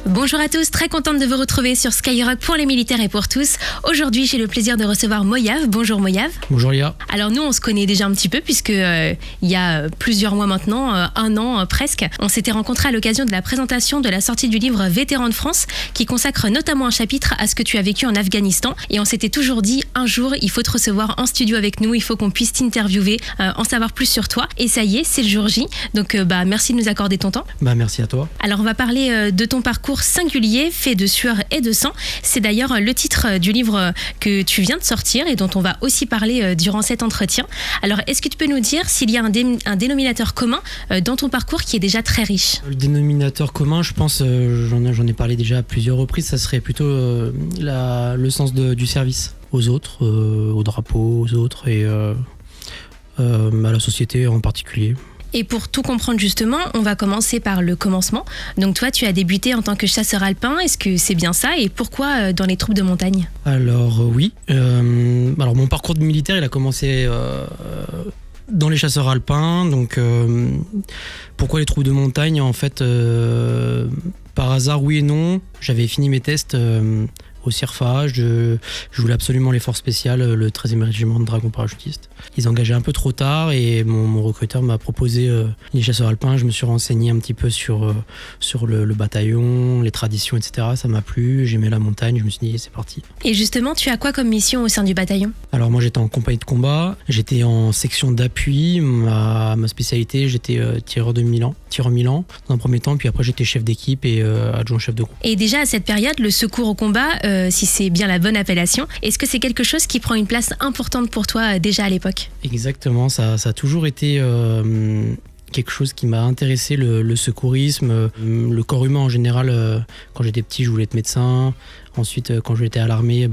Bonjour à tous, très contente de vous retrouver sur Skyrock pour les militaires et pour tous. Aujourd'hui, j'ai le plaisir de recevoir Moyav. Bonjour Moyav. Bonjour Lia. Alors nous, on se connaît déjà un petit peu puisque il y a plusieurs mois maintenant, un an presque, on s'était rencontrés à l'occasion de la présentation de la sortie du livre Vétérans de France qui consacre notamment un chapitre à ce que tu as vécu en Afghanistan. Et on s'était toujours dit, un jour, il faut te recevoir en studio avec nous, il faut qu'on puisse t'interviewer, en savoir plus sur toi. Et ça y est, c'est le jour J. Donc merci de nous accorder ton temps. Merci à toi. Alors on va parler de ton parcours singulier, fait de sueur et de sang. C'est d'ailleurs le titre du livre que tu viens de sortir et dont on va aussi parler durant cet entretien. Alors est-ce que tu peux nous dire s'il y a un dénominateur commun dans ton parcours qui est déjà très riche ? Le dénominateur commun, je pense, j'en ai parlé déjà à plusieurs reprises, ça serait plutôt le sens du service aux autres, au drapeau, aux autres et à la société en particulier. Et pour tout comprendre justement, on va commencer par le commencement. Donc toi, tu as débuté en tant que chasseur alpin. Est-ce que c'est bien ça ? Et pourquoi dans les troupes de montagne ? Alors oui. Alors mon parcours de militaire, il a commencé dans les chasseurs alpins. Donc pourquoi les troupes de montagne ? En fait, par hasard, oui et non. J'avais fini mes tests au CIRFA, je voulais absolument les forces spéciales, le 13e régiment de dragons parachutistes. Ils engageaient un peu trop tard et mon recruteur m'a proposé les chasseurs alpins. Je me suis renseigné un petit peu sur le bataillon, les traditions, etc. Ça m'a plu, j'aimais la montagne, je me suis dit c'est parti. Et justement, tu as quoi comme mission au sein du bataillon ? Alors moi j'étais en compagnie de combat, j'étais en section d'appui, ma spécialité j'étais tireur Milan dans un premier temps, puis après j'étais chef d'équipe et adjoint chef de groupe. Et déjà à cette période, le secours au combat, si c'est bien la bonne appellation, est-ce que c'est quelque chose qui prend une place importante pour toi déjà à l'époque ? Exactement, ça a toujours été quelque chose qui m'a intéressé, le secourisme, le corps humain en général. Quand j'étais petit, je voulais être médecin. Ensuite, quand j'étais à l'armée,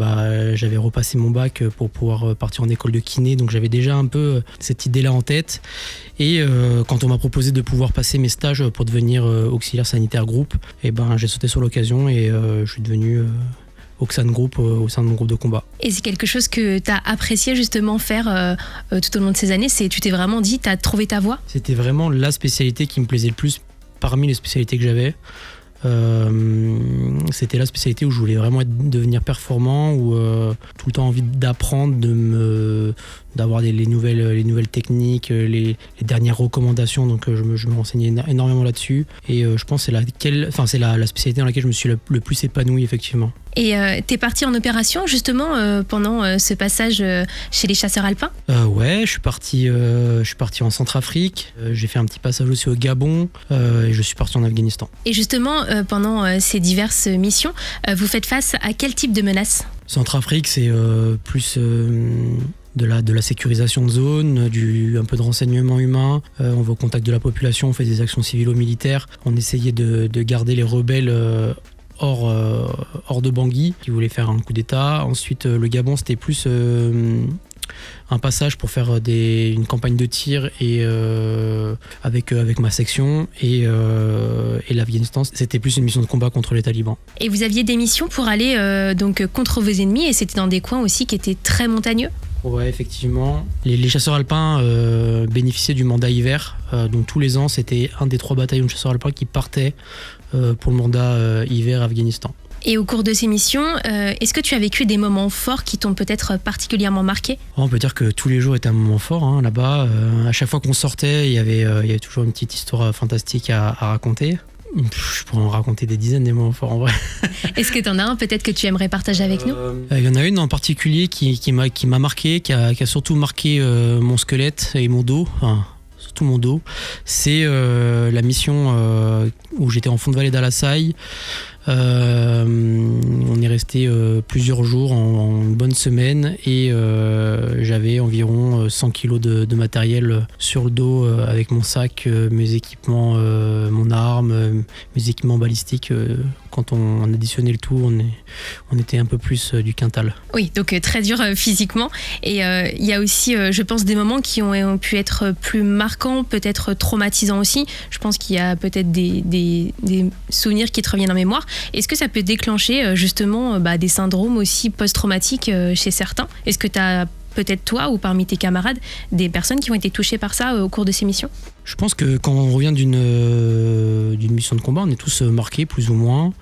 j'avais repassé mon bac pour pouvoir partir en école de kiné. Donc j'avais déjà un peu cette idée-là en tête. Et quand on m'a proposé de pouvoir passer mes stages pour devenir auxiliaire sanitaire groupe, j'ai sauté sur l'occasion et je suis devenu Oxane Group au sein de mon groupe de combat. Et c'est quelque chose que tu as apprécié justement faire tout au long de ces années, tu t'es vraiment dit, tu as trouvé ta voie ? C'était vraiment la spécialité qui me plaisait le plus parmi les spécialités que j'avais. C'était la spécialité où je voulais vraiment devenir performant, où tout le temps envie d'apprendre, d'avoir les nouvelles techniques, les dernières recommandations. Donc je me renseignais énormément là-dessus et je pense que c'est la spécialité dans laquelle je me suis le plus épanoui effectivement. Et t'es parti en opération justement pendant ce passage chez les chasseurs alpins ? Ouais, je suis parti en Centrafrique, j'ai fait un petit passage aussi au Gabon et je suis parti en Afghanistan. Et justement, pendant ces diverses missions, vous faites face à quel type de menaces ? Centrafrique, c'est plus de la sécurisation de zone, un peu de renseignement humain. On va au contact de la population, on fait des actions civilo-militaires. On essayait de garder les rebelles hors de Bangui, qui voulaient faire un coup d'État. Ensuite, le Gabon, c'était plus un passage pour faire une campagne de tir et avec ma section et l'Afghanistan, c'était plus une mission de combat contre les talibans. Et vous aviez des missions pour aller donc contre vos ennemis et c'était dans des coins aussi qui étaient très montagneux ? Ouais, effectivement. Les chasseurs alpins bénéficiaient du mandat hiver. Donc tous les ans, c'était un des 3 bataillons de chasseurs alpins qui partaient pour le mandat hiver Afghanistan. Et au cours de ces missions, est-ce que tu as vécu des moments forts qui t'ont peut-être particulièrement marqué ? On peut dire que tous les jours étaient un moment fort là-bas. À chaque fois qu'on sortait, il y avait toujours une petite histoire fantastique à raconter. Je pourrais en raconter des dizaines des moments forts en vrai. Est-ce que tu en as un peut-être que tu aimerais partager avec nous ? Il y en a une en particulier qui m'a marqué, qui a surtout marqué mon squelette et mon dos. Enfin, surtout mon dos. C'est la mission où j'étais en fond de vallée d'Alassaï. On est resté plusieurs jours en une bonne semaine et j'avais environ 100 kilos de matériel sur le dos avec mon sac, mes équipements, mon arme, mes équipements balistiques. Quand on additionnait le tout, on était un peu plus du quintal. Oui, donc très dur physiquement. Et il y a aussi, je pense, des moments qui ont pu être plus marquants, peut-être traumatisants aussi. Je pense qu'il y a peut-être des souvenirs qui te reviennent en mémoire. Est-ce que ça peut déclencher justement des syndromes aussi post-traumatiques chez certains ? Est-ce que tu as peut-être toi ou parmi tes camarades, des personnes qui ont été touchées par ça au cours de ces missions? Je pense que quand on revient d'une mission de combat, on est tous marqués plus ou moins.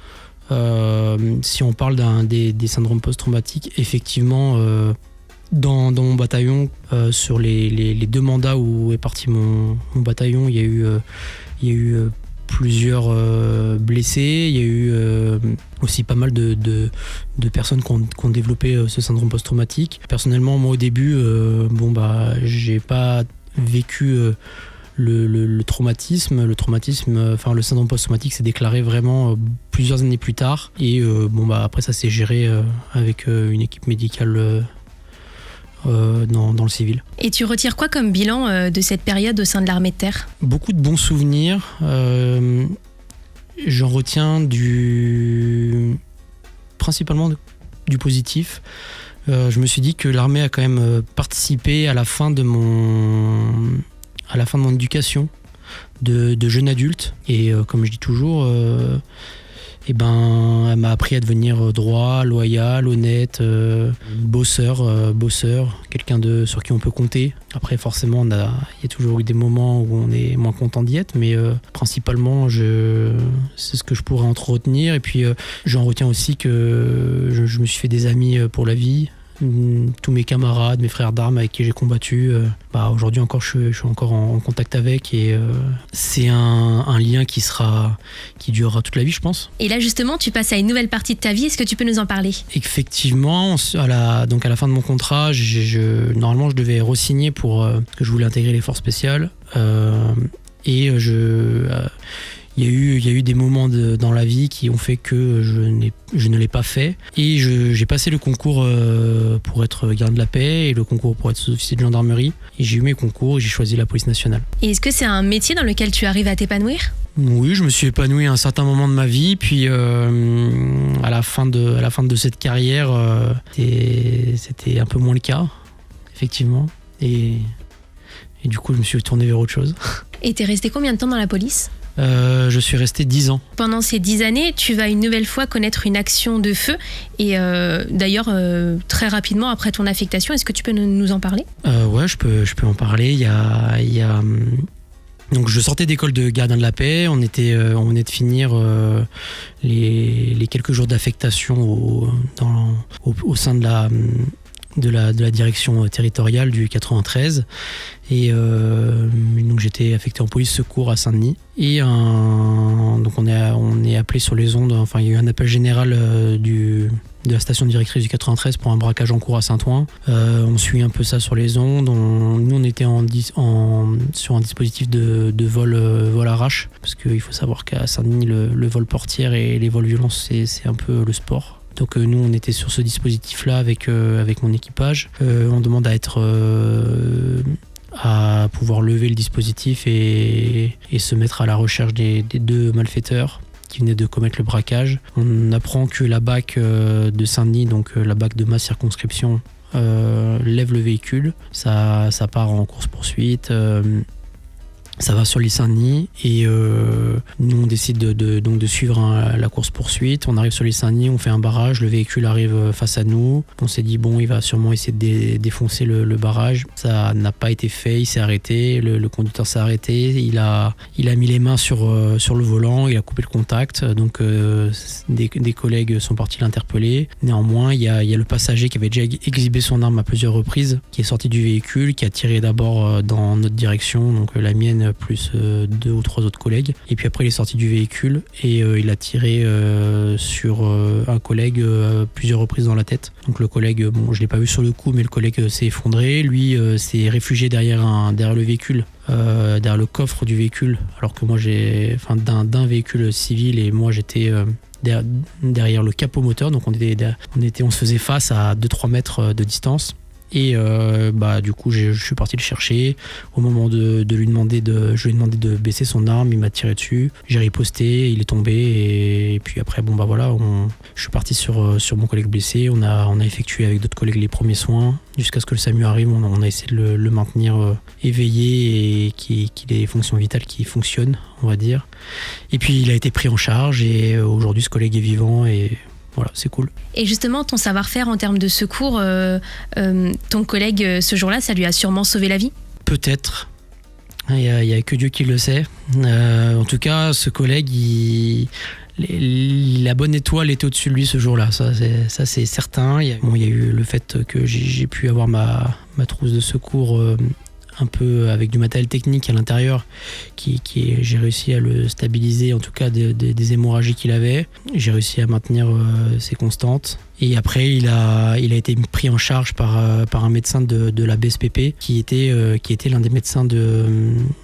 Si on parle des syndromes post-traumatiques, effectivement, dans mon bataillon, sur les 2 mandats où est parti mon bataillon, il y a eu plusieurs blessés, il y a eu aussi pas mal de personnes qui ont développé ce syndrome post-traumatique. Personnellement, moi au début, j'ai pas vécu le traumatisme. Le syndrome post-traumatique s'est déclaré vraiment plusieurs années plus tard. Et après ça s'est géré avec une équipe médicale dans le civil. Et tu retires quoi comme bilan de cette période au sein de l'armée de terre? Beaucoup de bons souvenirs. J'en retiens principalement du positif. Je me suis dit que l'armée a quand même participé à la fin de mon éducation de jeune adulte. Et comme je dis toujours, elle m'a appris à devenir droit, loyal, honnête, bosseur, quelqu'un sur qui on peut compter. Après, forcément, il y a toujours eu des moments où on est moins content d'y être, mais principalement, c'est ce que je pourrais en retenir. Et puis, j'en retiens aussi que je me suis fait des amis pour la vie. Tous mes camarades, mes frères d'armes avec qui j'ai combattu, aujourd'hui encore je suis encore en contact avec, et c'est un lien qui durera toute la vie, je pense. Et là justement tu passes à une nouvelle partie de ta vie, est-ce que tu peux nous en parler? Effectivement, à la fin de mon contrat, normalement je devais re-signer pour que je voulais intégrer les forces spéciales, et il y a eu des moments dans la vie qui ont fait que je ne l'ai pas fait. Et j'ai passé le concours pour être gardien de la paix et le concours pour être sous-officier de gendarmerie. Et j'ai eu mes concours et j'ai choisi la police nationale. Et est-ce que c'est un métier dans lequel tu arrives à t'épanouir? Oui, je me suis épanoui à un certain moment de ma vie. Puis à la fin de cette carrière, c'était un peu moins le cas, effectivement. Et du coup, je me suis tourné vers autre chose. Et t'es resté combien de temps dans la police? Je suis resté 10 ans. Pendant ces 10 années, tu vas une nouvelle fois connaître une action de feu. Et d'ailleurs, très rapidement après ton affectation, est-ce que tu peux nous en parler? Ouais, je peux en parler. Donc je sortais d'école de gardien de la paix. On venait de finir les quelques jours d'affectation au sein de la direction territoriale du 93, et donc j'étais affecté en police secours à Saint-Denis, et donc on est appelé sur les ondes, il y a eu un appel général de la station directrice du 93 pour un braquage en cours à Saint-Ouen. On suit un peu ça sur les ondes. Nous on était sur un dispositif de vol arrache, parce qu'il faut savoir qu'à Saint-Denis le vol portière et les vols violents c'est un peu le sport. Donc nous on était sur ce dispositif-là avec mon équipage. On demande à pouvoir lever le dispositif et se mettre à la recherche des 2 malfaiteurs qui venaient de commettre le braquage. On apprend que la BAC de Saint-Denis, donc la BAC de ma circonscription, lève le véhicule. Ça part en course-poursuite. Ça va sur l'île Saint-Denis, et nous on décide donc de suivre la course-poursuite. On arrive sur l'île Saint-Denis, on fait un barrage, le véhicule arrive face à nous. On s'est dit il va sûrement essayer de défoncer le barrage. Ça n'a pas été fait, il s'est arrêté, le conducteur s'est arrêté, il a mis les mains sur le volant, il a coupé le contact. Donc des collègues sont partis l'interpeller. Néanmoins, il y a le passager qui avait déjà exhibé son arme à plusieurs reprises, qui est sorti du véhicule, qui a tiré d'abord dans notre direction, donc la mienne plus 2 ou 3 autres collègues, et puis après il est sorti du véhicule et il a tiré sur un collègue plusieurs reprises dans la tête. Donc le collègue, je l'ai pas vu sur le coup, mais le collègue s'est effondré. Lui s'est réfugié derrière le véhicule, derrière le coffre du véhicule, alors que moi d'un véhicule civil, et moi j'étais derrière le capot moteur. Donc on se faisait face à 2-3 mètres de distance. Et du coup je suis parti le chercher. Au moment je lui ai demandé de baisser son arme, il m'a tiré dessus, j'ai riposté, il est tombé, et puis après je suis parti sur mon collègue blessé. On a effectué avec d'autres collègues les premiers soins jusqu'à ce que le SAMU arrive. On a essayé de le maintenir éveillé et qu'il ait des fonctions vitales qui fonctionnent, on va dire. Et puis il a été pris en charge, et aujourd'hui ce collègue est vivant, et voilà, c'est cool. Et justement, ton savoir-faire en termes de secours, ton collègue ce jour-là, ça lui a sûrement sauvé la vie? Peut-être. Il y a que Dieu qui le sait. En tout cas, ce collègue, la bonne étoile était au-dessus de lui ce jour-là. Ça c'est certain. Il y a eu le fait que j'ai pu avoir ma trousse de secours un peu avec du matériel technique à l'intérieur j'ai réussi à le stabiliser, en tout cas des hémorragies qu'il avait. J'ai réussi à maintenir ses constantes. Et après, il a été pris en charge par un médecin de la BSPP qui était l'un des médecins de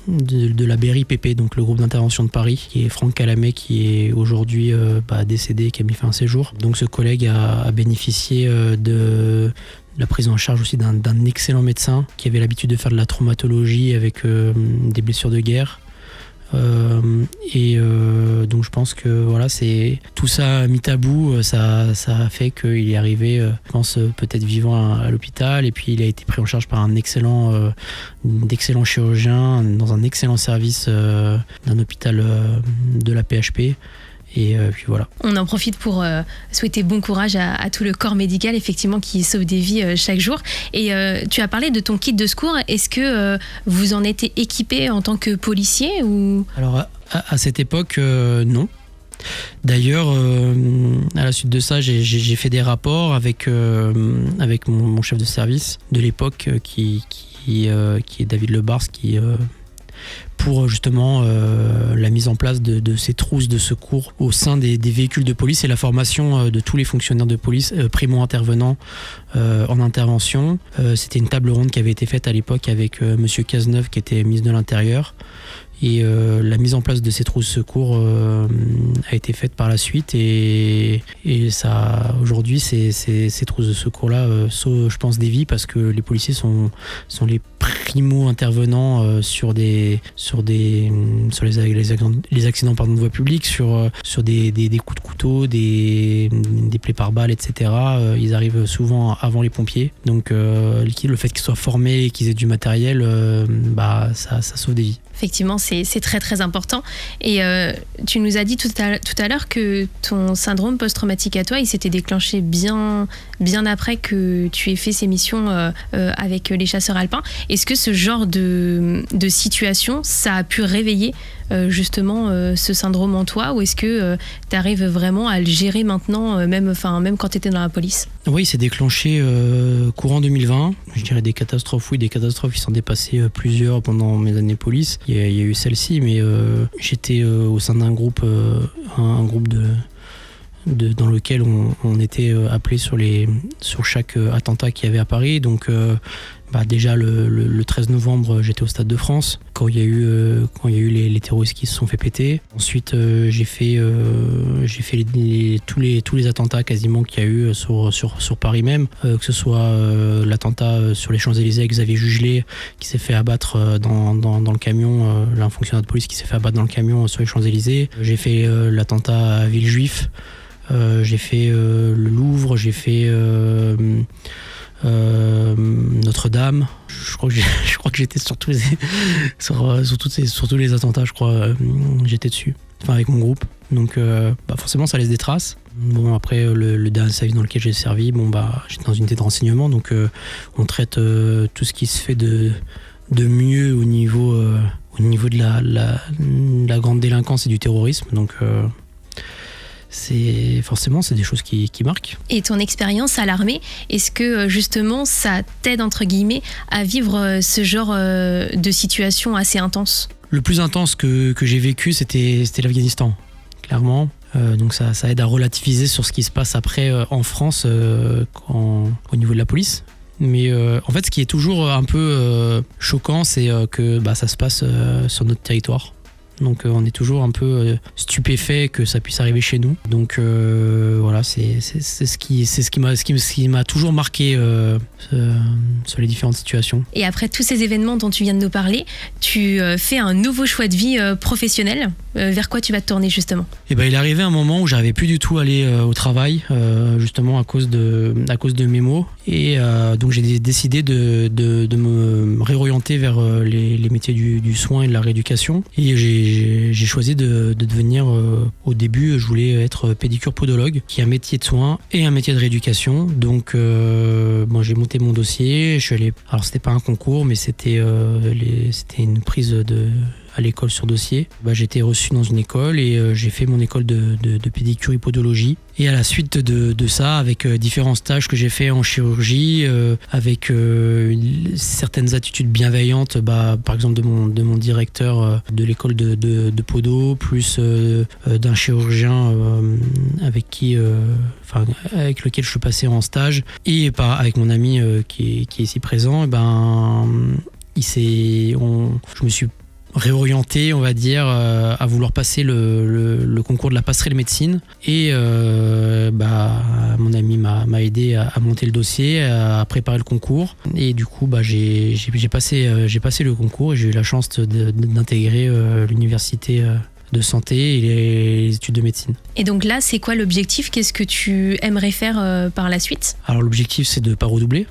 la BRIPP, donc le groupe d'intervention de Paris, qui est Franck Calamet, qui est aujourd'hui décédé, qui a mis fin à ses jours. Donc ce collègue a bénéficié de la prise en charge aussi d'un excellent médecin qui avait l'habitude de faire de la traumatologie avec des blessures de guerre. Donc je pense que voilà, c'est tout ça mis à bout, ça a fait qu'il est arrivé, je pense, peut-être vivant à l'hôpital, et puis il a été pris en charge par d'excellents chirurgiens dans un excellent service d'un hôpital de la PHP. Et puis voilà. On en profite pour souhaiter bon courage à tout le corps médical, effectivement, qui sauve des vies chaque jour. Et tu as parlé de ton kit de secours. Est-ce que vous en étiez équipé en tant que policier ou... Alors à cette époque, non. D'ailleurs, à la suite de ça, j'ai fait des rapports avec mon chef de service de l'époque, qui est David Lebars, pour justement la mise en place de ces trousses de secours au sein des véhicules de police et la formation de tous les fonctionnaires de police primo-intervenants en intervention. C'était une table ronde qui avait été faite à l'époque avec Monsieur Cazeneuve, qui était ministre de l'Intérieur. Et la mise en place de ces trousses de secours a été faite par la suite, et ça, aujourd'hui, ces trousses de secours-là sauvent, je pense, des vies, parce que les policiers sont les primo-intervenants sur les accidents de voie publique, sur des coups de couteau, des plaies par balles, etc. Ils arrivent souvent avant les pompiers. Donc le fait qu'ils soient formés et qu'ils aient du matériel, ça sauve des vies. Effectivement, c'est très très important. Et tu nous as dit tout à l'heure que ton syndrome post-traumatique à toi, il s'était déclenché bien après que tu aies fait ces missions avec les chasseurs alpins. Est-ce que ce genre de situation, ça a pu réveiller justement ce syndrome en toi, ou est-ce que tu arrives vraiment à le gérer maintenant, même quand tu étais dans la police? Oui, il s'est déclenché courant 2020. Je dirais des catastrophes, il s'en est passé plusieurs pendant mes années police. Il y a eu celle-ci, mais j'étais au sein d'un groupe, un groupe dans lequel on était appelé sur chaque attentat qu'il y avait à Paris. Donc déjà le 13 novembre, j'étais au Stade de France quand il y a eu les terroristes qui se sont fait péter. Ensuite, j'ai fait tous les attentats quasiment qu'il y a eu sur Paris même, que ce soit l'attentat sur les Champs-Élysées avec Xavier Jugelé qui s'est fait abattre dans le camion, un fonctionnaire de police qui s'est fait abattre dans le camion sur les Champs-Élysées. J'ai fait l'attentat à Villejuif. J'ai fait le Louvre, j'ai fait Notre-Dame. Je crois que j'étais sur tous les attentats, je crois. J'étais dessus, avec mon groupe. Donc forcément ça laisse des traces. Bon, après le dernier service dans lequel j'ai servi, j'étais dans une unité de renseignement, donc on traite tout ce qui se fait de mieux au niveau de la grande délinquance et du terrorisme. Donc c'est des choses qui marquent. Et ton expérience à l'armée, est-ce que justement ça t'aide entre guillemets à vivre ce genre de situation assez intense? Le plus intense que j'ai vécu, c'était l'Afghanistan, clairement. Donc ça aide à relativiser sur ce qui se passe après en France au niveau de la police. Mais en fait, ce qui est toujours un peu choquant, c'est que ça se passe sur notre territoire. Donc on est toujours un peu stupéfait que ça puisse arriver chez nous. Donc voilà, c'est ce qui m'a toujours marqué sur les différentes situations. Et après tous ces événements dont tu viens de nous parler, tu fais un nouveau choix de vie professionnel. Vers quoi tu vas te tourner justement? Il est arrivé un moment où j'arrivais plus du tout à aller au travail, justement à cause de mes maux. Et donc j'ai décidé de me réorienter vers les métiers du soin et de la rééducation. Et j'ai choisi de devenir, au début je voulais être pédicure podologue, qui est un métier de soins et un métier de rééducation. Donc j'ai monté mon dossier, je suis allé, alors c'était pas un concours mais c'était une prise à l'école sur dossier. J'ai été reçu dans une école et j'ai fait mon école de pédicure et podologie. Et à la suite de ça, avec différents stages que j'ai fait en chirurgie, avec certaines attitudes bienveillantes, par exemple de mon directeur de l'école de podo, plus d'un chirurgien avec lequel je suis passé en stage, et avec mon ami qui est ici présent, je me suis réorienté, on va dire, à vouloir passer le concours de la passerelle médecine. Et mon ami m'a aidé à monter le dossier, à préparer le concours. Et du coup, j'ai passé le concours et j'ai eu la chance d'intégrer l'université de santé et les études de médecine. Et donc là, c'est quoi l'objectif ? Qu'est-ce que tu aimerais faire par la suite ? Alors l'objectif, c'est de ne pas redoubler.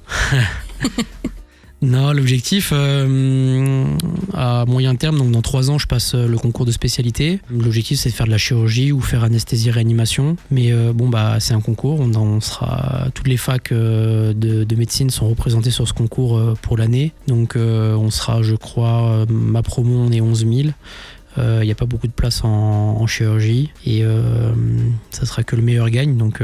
Non, l'objectif, à moyen terme, donc dans 3 ans, je passe le concours de spécialité. L'objectif, c'est de faire de la chirurgie ou faire anesthésie-réanimation. Mais c'est un concours. Toutes les facs de médecine sont représentées sur ce concours pour l'année. Donc, on sera, je crois, ma promo, on est 11 000. Il n'y a pas beaucoup de place en chirurgie. Et ça sera que le meilleur gagne, donc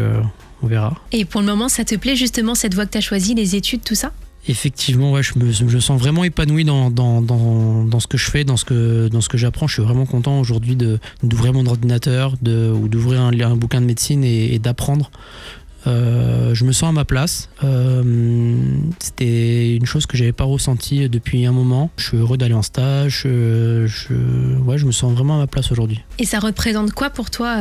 on verra. Et pour le moment, ça te plaît justement cette voie que tu as choisie, les études, tout ça ? Effectivement, je me sens vraiment épanoui dans ce que je fais, dans ce que j'apprends. Je suis vraiment content aujourd'hui d'ouvrir mon ordinateur, ou d'ouvrir un bouquin de médecine et d'apprendre. Je me sens à ma place. C'était une chose que j'avais pas ressentie depuis un moment. Je suis heureux d'aller en stage. Je me sens vraiment à ma place aujourd'hui. Et ça représente quoi pour toi,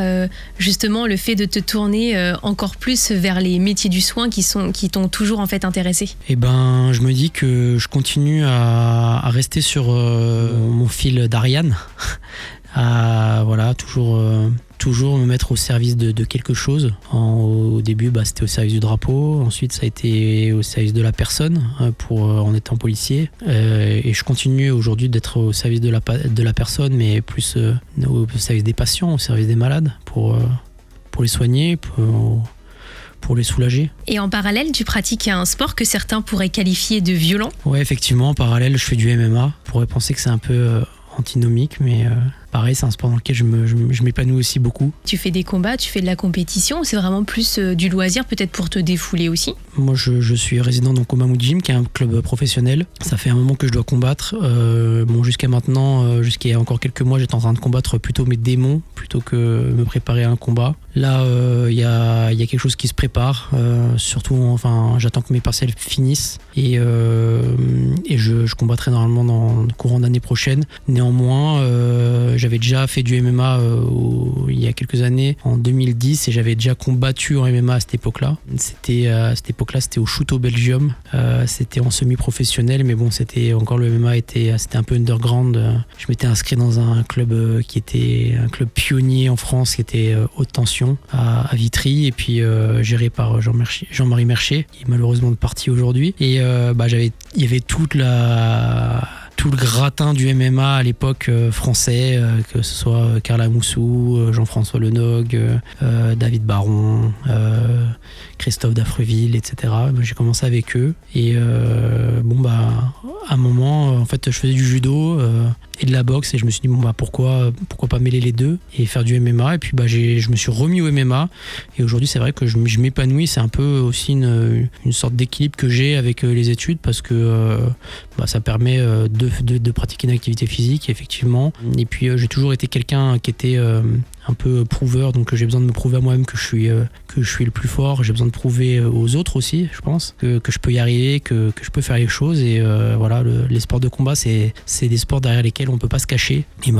justement, le fait de te tourner encore plus vers les métiers du soin qui t'ont toujours en fait intéressé ? Je me dis que je continue à rester sur mon fil d'Ariane. Toujours me mettre au service de quelque chose. Au début, c'était au service du drapeau. Ensuite, ça a été au service de la personne en étant policier. Et je continue aujourd'hui d'être au service de la personne, mais plus au service des patients, au service des malades, pour les soigner, pour les soulager. Et en parallèle, tu pratiques un sport que certains pourraient qualifier de violent ? Ouais, effectivement, en parallèle, je fais du MMA. On pourrait penser que c'est un peu antinomique, mais pareil, c'est un sport dans lequel je m'épanouis aussi beaucoup. Tu fais des combats, tu fais de la compétition, ou c'est vraiment plus du loisir, peut-être pour te défouler aussi ? Moi, je suis résident dans Komamu Gym, qui est un club professionnel. Ça fait un moment que je dois combattre. Jusqu'à maintenant, jusqu'à il y a encore quelques mois, j'étais en train de combattre plutôt mes démons, plutôt que me préparer à un combat. Là, il y a quelque chose qui se prépare. Surtout, j'attends que mes partiels finissent et je combattrai normalement dans le courant d'année prochaine. Néanmoins, j'avais déjà fait du MMA il y a quelques années, en 2010, et j'avais déjà combattu en MMA à cette époque-là. C'était au Shoot au Belgium. C'était en semi-professionnel, mais bon, c'était encore le MMA c'était un peu underground. Je m'étais inscrit dans un club qui était un club pionnier en France, qui était haute tension à Vitry, et puis géré par Jean-Marie Mercier, qui est malheureusement parti aujourd'hui. Et il y avait tout le gratin du MMA à l'époque français, que ce soit Carla Moussou, Jean-François Lenog, David Baron, Christophe Dafreville, etc. J'ai commencé avec eux et à un moment, en fait, je faisais du judo et de la boxe et je me suis dit pourquoi pas mêler les deux et faire du MMA. Et puis je me suis remis au MMA et aujourd'hui c'est vrai que je m'épanouis. C'est un peu aussi une sorte d'équilibre que j'ai avec les études, parce que ça permet de pratiquer une activité physique effectivement. Et puis j'ai toujours été quelqu'un qui était un peu prouveur, donc j'ai besoin de me prouver à moi-même que je suis le plus fort. J'ai besoin de prouver aux autres aussi, je pense, que je peux y arriver, que je peux faire les choses. Et les sports de combat, c'est des sports derrière lesquels on peut pas se cacher. Et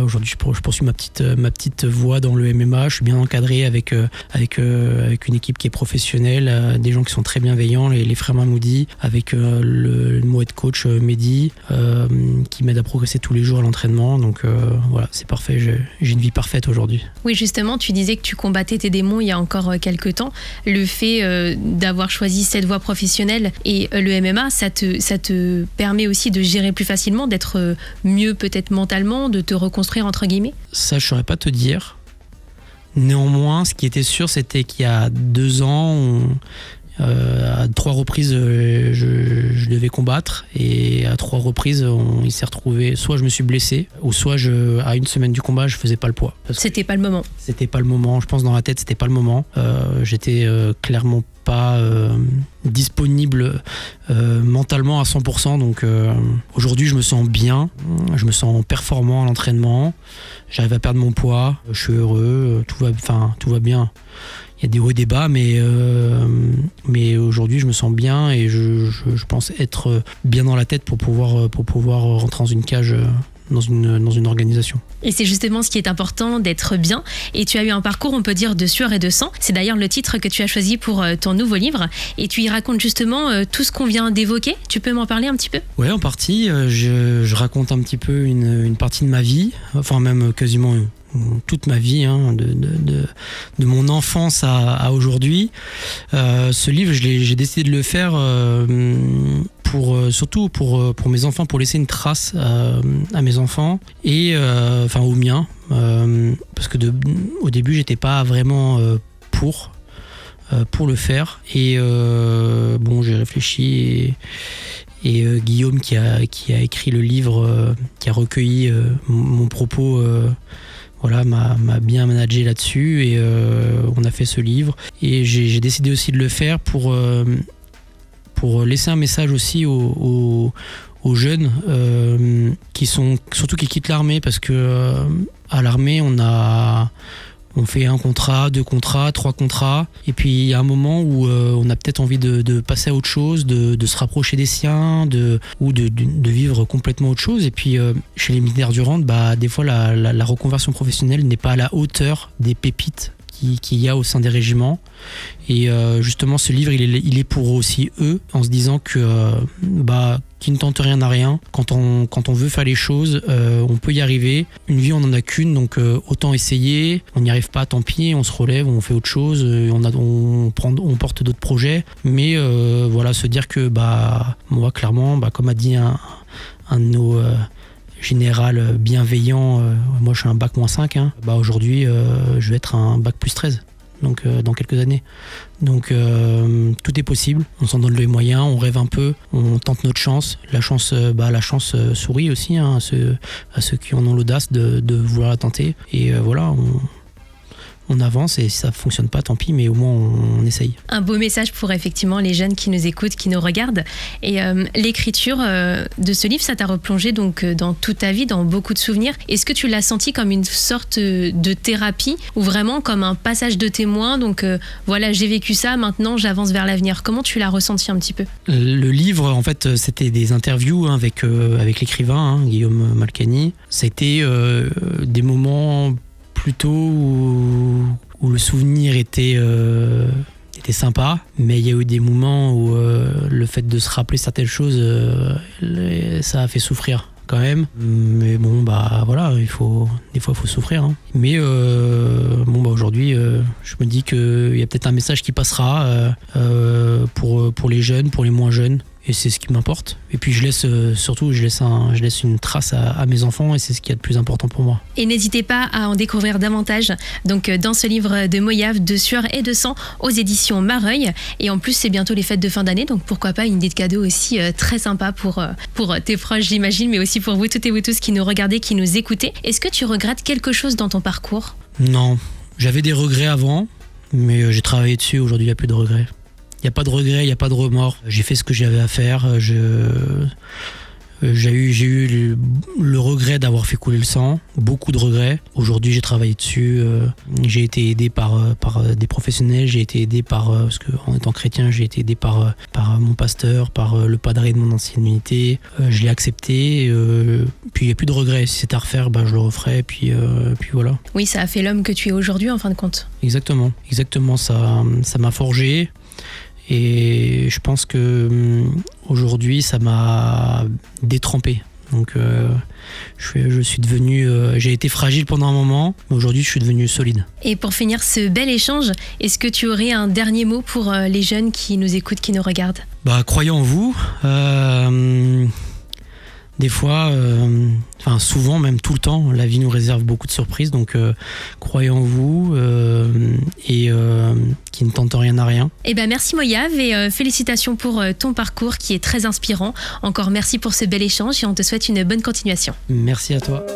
aujourd'hui je poursuis ma petite voie dans le MMA. Je suis bien encadré avec une équipe qui est professionnelle, des gens qui sont très bienveillants, les frères Mahmoudi, avec le head coach Mehdi, qui m'aide à progresser tous les jours à l'entraînement. Donc c'est parfait, j'ai une vie parfaite fait aujourd'hui. Oui, justement, tu disais que tu combattais tes démons il y a encore quelques temps. Le fait d'avoir choisi cette voie professionnelle et le MMA, ça te permet aussi de gérer plus facilement, d'être mieux peut-être mentalement, de te reconstruire entre guillemets? Ça, je saurais pas te dire. Néanmoins, ce qui était sûr, c'était qu'il y a 2 ans, à 3 reprises, je devais combattre, et à 3 reprises, il s'est retrouvé, soit je me suis blessé, ou soit à 1 semaine du combat, je faisais pas le poids. C'était pas le moment. C'était pas le moment, je pense dans la tête, c'était pas le moment. J'étais clairement pas disponible mentalement à 100%, donc aujourd'hui je me sens bien, je me sens performant à l'entraînement, j'arrive à perdre mon poids, je suis heureux, tout va bien. Il y a des hauts et des bas, mais aujourd'hui je me sens bien, et je pense être bien dans la tête pour pouvoir rentrer dans une cage, dans une organisation. Et c'est justement ce qui est important, d'être bien. Et tu as eu un parcours, on peut dire, de sueur et de sang. C'est d'ailleurs le titre que tu as choisi pour ton nouveau livre. Et tu y racontes justement tout ce qu'on vient d'évoquer. Tu peux m'en parler un petit peu? Ouais, en partie. Je raconte un petit peu une partie de ma vie, enfin même quasiment toute ma vie, de mon enfance à aujourd'hui. Ce livre, j'ai décidé de le faire surtout pour mes enfants, pour laisser une trace à mes enfants, et aux miens, parce que au début j'étais pas vraiment pour le faire, et j'ai réfléchi, et Guillaume qui a écrit le livre, qui a recueilli mon propos, m'a bien managé là-dessus, et on a fait ce livre, et j'ai décidé aussi de le faire pour laisser un message aussi aux jeunes qui quittent l'armée, parce que à l'armée on fait 1 contrat, 2 contrats, 3 contrats, et puis il y a un moment où on a peut-être envie de passer à autre chose, de se rapprocher des siens, ou de vivre complètement autre chose. Et puis chez les militaires du rang, des fois la reconversion professionnelle n'est pas à la hauteur des pépites qu'il y a au sein des régiments, et justement ce livre il est pour aussi eux, en se disant que qui ne tente rien n'a rien. Quand on veut faire les choses, on peut y arriver. Une vie on en a qu'une, donc autant essayer. On n'y arrive pas, tant pis, on se relève, on fait autre chose, on porte d'autres projets, mais se dire que moi clairement, comme a dit un de nos général bienveillant, moi je suis un bac -5, aujourd'hui je vais être un bac +13, donc dans quelques années. Donc tout est possible, on s'en donne les moyens, on rêve un peu, on tente notre chance. La chance sourit aussi à ceux qui en ont l'audace de vouloir la tenter, et on avance, et si ça fonctionne pas, tant pis, mais au moins on essaye. Un beau message pour effectivement les jeunes qui nous écoutent, qui nous regardent. Et l'écriture de ce livre, ça t'a replongé donc dans toute ta vie, dans beaucoup de souvenirs. Est-ce que tu l'as senti comme une sorte de thérapie, ou vraiment comme un passage de témoin? Donc j'ai vécu ça, maintenant j'avance vers l'avenir. Comment tu l'as ressenti un petit peu? Le livre, en fait, c'était des interviews avec l'écrivain, Guillaume Malcani. C'était des moments plutôt où le souvenir était sympa, mais il y a eu des moments où le fait de se rappeler certaines choses, ça a fait souffrir quand même. Mais des fois il faut souffrir, Mais aujourd'hui, je me dis qu'il y a peut-être un message qui passera pour les jeunes, pour les moins jeunes. Et c'est ce qui m'importe. Et puis je laisse une trace à mes enfants, et c'est ce qui est le plus important pour moi. Et n'hésitez pas à en découvrir davantage donc dans ce livre de Moyave, de sueur et de sang, aux éditions Mareuil. Et en plus c'est bientôt les fêtes de fin d'année, donc pourquoi pas une idée de cadeau aussi très sympa pour tes proches, j'imagine, mais aussi pour vous toutes et vous tous qui nous regardez, qui nous écoutez. Est-ce que tu regrettes quelque chose dans ton parcours? Non, j'avais des regrets avant, mais j'ai travaillé dessus. Aujourd'hui il n'y a plus de regrets. Il n'y a pas de regret, il n'y a pas de remords. J'ai fait ce que j'avais à faire. J'ai eu le regret d'avoir fait couler le sang, beaucoup de regrets. Aujourd'hui, j'ai travaillé dessus. J'ai été aidé par des professionnels. J'ai été aidé parce qu'en étant chrétien, j'ai été aidé par mon pasteur, par le padré de mon ancienne unité. Je l'ai accepté. Puis il n'y a plus de regrets. Si c'était à refaire, je le referais. Puis voilà. Oui, ça a fait l'homme que tu es aujourd'hui, en fin de compte. Exactement. Ça m'a forgé. Et je pense que aujourd'hui, ça m'a détrempé. Donc je suis devenu, j'ai été fragile pendant un moment, mais aujourd'hui je suis devenu solide. Et pour finir ce bel échange, est-ce que tu aurais un dernier mot pour les jeunes qui nous écoutent, qui nous regardent ? Croyez en vous. Des fois, souvent, même tout le temps, la vie nous réserve beaucoup de surprises. Donc, croyez en vous et qui ne tente rien à rien. Merci Moyav et félicitations pour ton parcours qui est très inspirant. Encore merci pour ce bel échange et on te souhaite une bonne continuation. Merci à toi.